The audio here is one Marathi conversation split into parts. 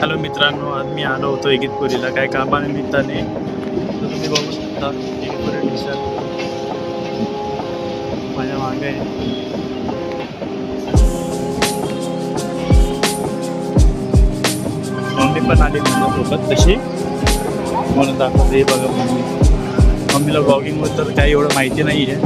हॅलो मित्रांनो, आज मी आलो होतो इगतपुरीला काय कामानिमित्ताने. तर तुम्ही बघू शकता इगतपुरी स्टेशन माझ्या मागे आहे. मम्मी पण आली माझ्यासोबत तशी, म्हणून दाखवते. बघा मम्मीला ब्लॉगिंगबद्दल काही एवढं माहिती नाही आहे.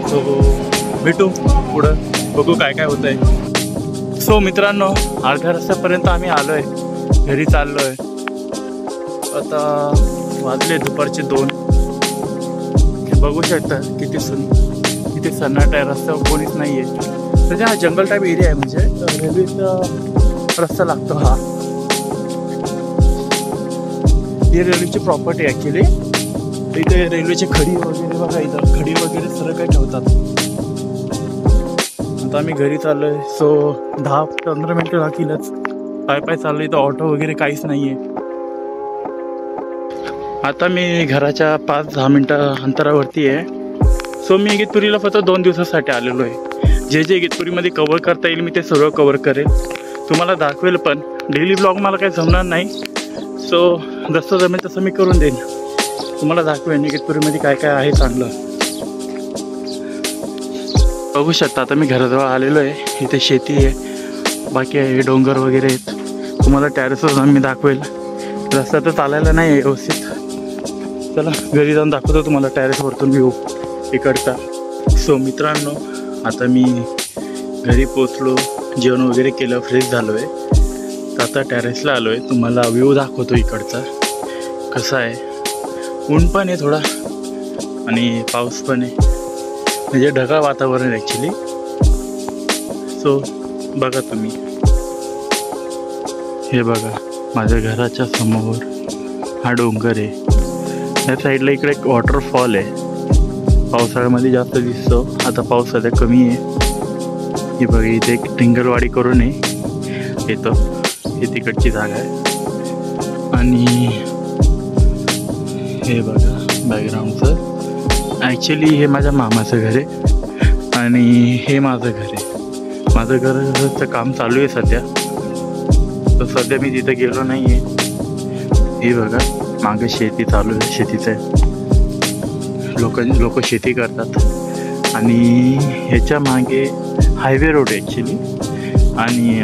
सो भेटू पुढं, बघू काय काय होतं आहे. सो मित्रांनो, अर्ध्या रस्त्यापर्यंत आम्ही आलो आहे, घरी चाललो आहे. आता वाजले दुपारचे 2. हे बघू शकता किती सन्नाटा आहे, रस्त्यावर कोणीच नाही आहे. म्हणजे हा जंगल टाईप एरिया आहे, म्हणजे रेल्वेचा रस्ता लागतो हा. ही रेल्वेची प्रॉपर्टी ॲक्च्युली. इथे रेल्वेचे खडी वगैरे बघा, इथं खडी वगैरे सर्व काही ठेवतात. आता आम्ही घरी चाललो आहे. सो 10-15 मिनटं लागतीलच. पाय चाललो, इथं ऑटो वगैरे काहीच नाही आहे. आता मी घराच्या 5-10 मिनटं अंतरावरती आहे. सो मी इगतपुरीला फक्त 2 दिवसासाठी आलेलो आहे. जे इगतपुरीमध्ये कवर करता येईल मी ते सर्व कवर करेल, तुम्हाला दाखवेल. पण डेली ब्लॉग मला काही जमणार नाही. सो जसं जमेल तसं मी करून देईन, तुम्हाला दाखवेन इगतपुरीमध्ये काय काय आहे चांगलं. बघू शकता आता मी घराजवळ आलेलो आहे. इथे शेती आहे, बाकी आहे डोंगर वगैरे आहेत. तुम्हाला टेरेसवर जाऊन मी दाखवेल. रस्ता तर चालायला नाही आहे व्यवस्थित. चला घरी जाऊन दाखवतो तुम्हाला टेरेसवरतून व्ह्यू इकडचा. सो मित्रांनो, आता मी घरी पोचलो, जेवण वगैरे केलं, फ्रेश झालो आहे. तर आता टेरेसला आलो आहे, तुम्हाला व्ह्यू दाखवतो इकडचा कसा आहे. ऊन पण आहे थोडा आणि पाऊस पण आहे, म्हणजे ढगाळ वातावरण ॲक्च्युली. सो बघा तुम्ही, हे बघा माझ्या घराच्या समोर हा डोंगर आहे. त्या साईडला इकडे एक वॉटरफॉल आहे, पावसाळ्यामध्ये जास्त दिसतो. आता पाऊस सध्या कमी आहे. हे बघा इथे एक टिंगलवाडी करून आहे येतं, हे तिकडची जागा आहे. आणि हे बघा बॅकग्राऊंडचं, ॲक्च्युली हे माझ्या मामाचं घर आहे आणि हे माझं घर आहे. माझं घरचं काम चालू आहे सध्या, तर सध्या मी तिथं गेलो नाही आहे. हे बघा मागं शेती चालू आहे, शेतीचं आहे. लोक शेती करतात आणि ह्याच्या मागे हायवे रोड आहे ॲक्च्युली. आणि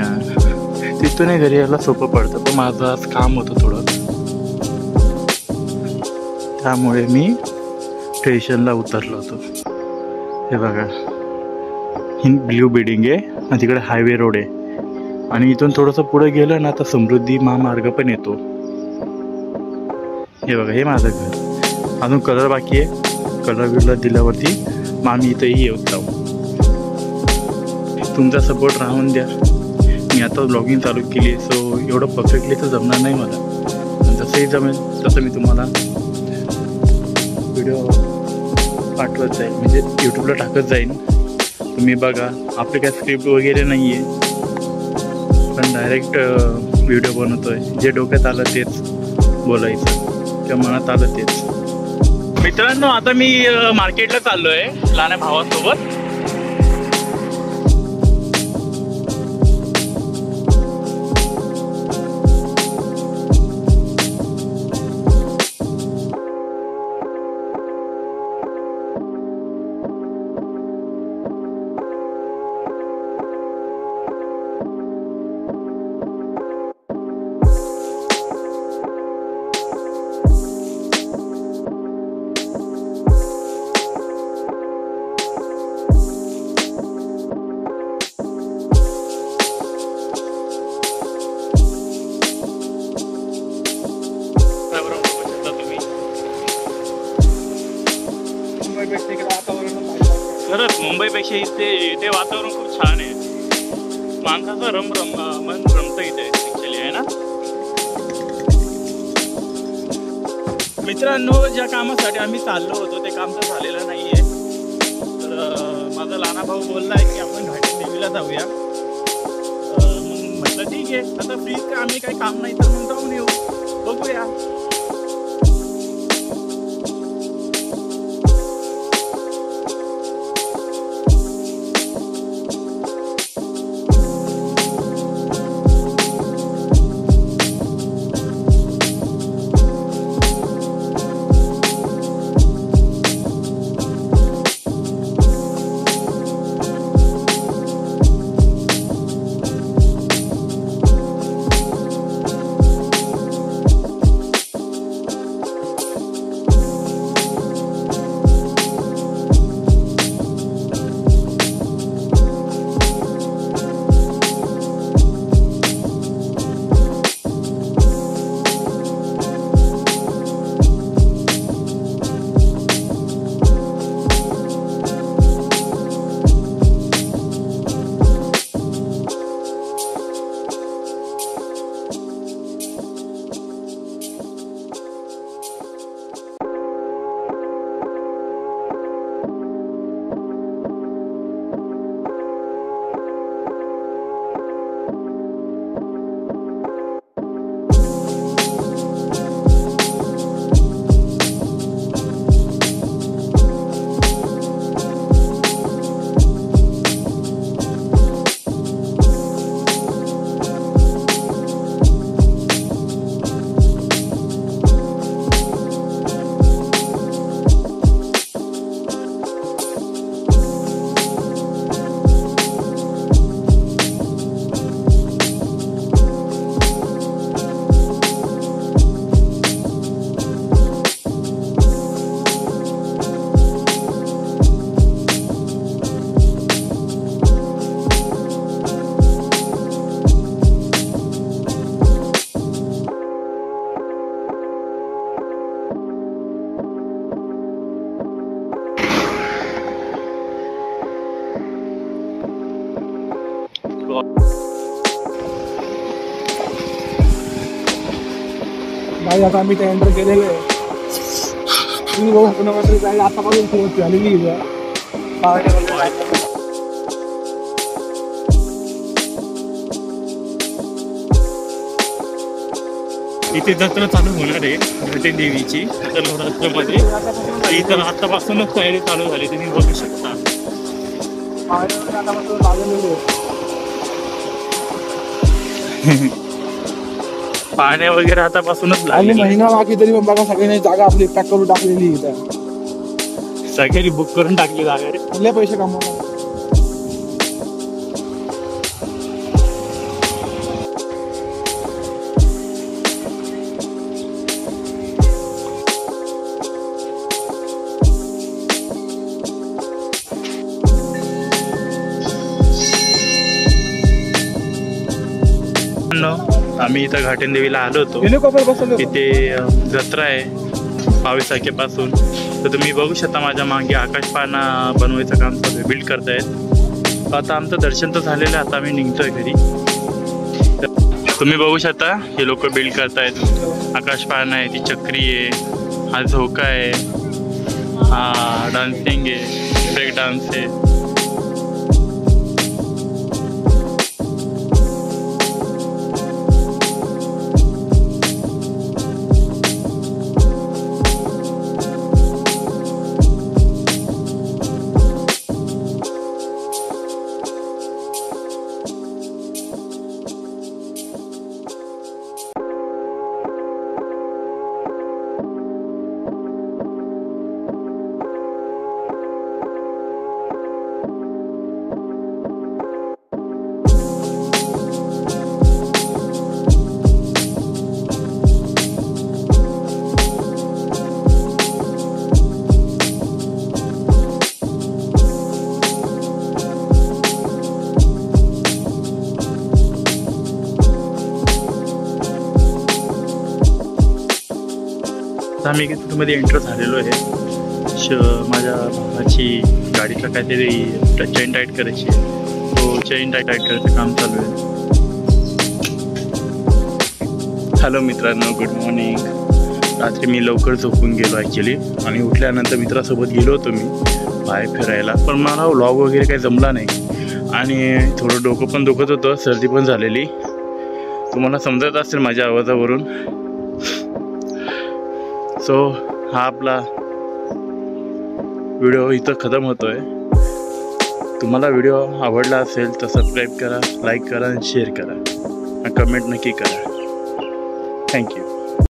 तिथूनही घरी यायला सोपं पडतं. पण माझं आज काम होतं थोडं, त्यामुळे मी स्टेशनला उतरलो होतो. हे बघा ही ब्ल्यू बिल्डिंग आहे आणि तिकडे हायवे रोड आहे. आणि इथून थोडंसं पुढे गेलं ना तर समृद्धी महामार्ग पण येतो. हे बघा हे माझं घर. अजून कलर बाकी आहे, कलर दिल्यावरती मग आम्ही इथंही येऊत जाऊ. तुमचा सपोर्ट राहून द्या. मी आता ब्लॉगिंग चालू केली आहे, सो एवढं परफेक्टली तर जमणार नाही मला. जसंही जमेल तसं मी तुम्हाला व्हिडिओ पाठवत जाईल, म्हणजे यूट्यूबला टाकत जाईन. तुम्ही बघा, आपले काय स्क्रिप्ट वगैरे नाही आहे, पण डायरेक्ट व्हिडिओ बनवतो आहे. जे डोक्यात आलं तेच बोलायचं किंवा मनात आलं तेच. मित्रांनो, आता मी मार्केटला चाललो आहे लहान भावासोबत. खरंच मुंबईपेक्षा इथे वातावरण खूप छान आहे. माणसाचं मन रमतं इथे ॲक्च्युली, आहे ना मित्रांनो. ज्या कामासाठी आम्ही चाललो होतो ते काम तर झालेलं नाही आहे. तर माझा लहाना भाऊ बोलला आहे की आपण घाटी देवीला जाऊया. मग म्हटलं ठीक आहे, आता फ्रीज का आम्ही काही काम नाही तर मग जाऊन येऊ, बघूया. नाही आता आम्ही त्या एंटर केलेलं आहे. तुम्ही बघू पुन्हा मात्र जाईल आतापासून सुरुवात झालेली आहे. इथे जत्रा चालू होणार आहे घाटे देवीची नवरात्रामध्ये. इथं आतापासूनच तयारी चालू झाली, तुम्ही बघू शकता. पाण्या वगैरे आतापासूनच आणि महिना बाकी तरी पण बघा सगळ्यांनी जागा आपली पॅक करून टाकलेली इथं. सगळ्यांनी बुक करून टाकली जागा रे. कुठले पैसे कमवणार. आम्ही इथं घाटेन देवीला आलो होतो. इथे जत्रा आहे 22 तारखेपासून. तर तुम्ही बघू शकता माझ्या मागे आकाशपाळणा बनवायचं काम चालू आहे, बिल्ड करतायत. आता आमचं दर्शन तर झालेलं आहे, आता आम्ही निघतोय घरी. तुम्ही बघू शकता हे लोक बिल्ड करतायत. आकाशपाळणा आहे, ती चक्री आहे, हा झोका आहे, हा डान्सिंग आहे, ब्रेक डान्स आहे. आम्ही मध्ये एंटर झालेलो आहे. माझ्या भावाची गाडीला काहीतरी चेन टाईट करायची, तो चेन टाईट करायचं काम चालू आहे. हॅलो मित्रांनो, गुड मॉर्निंग. रात्री मी लवकर झोपून गेलो ॲक्च्युली, आणि उठल्यानंतर मित्रासोबत गेलो होतो मी बाहेर फिरायला. पण मला व्लॉग वगैरे काही जमला नाही, आणि थोडं डोकं पण दुखत होतं, सर्दी पण झालेली. तुम्हाला समजत असेल माझ्या आवाजावरून. सो हा आपला व्हिडिओ इथं खतम होतोय. तुम्हाला व्हिडिओ आवडला असेल तर सबस्क्राईब करा, लाईक करा आणि शेअर करा, कमेंट नक्की करा. थँक्यू.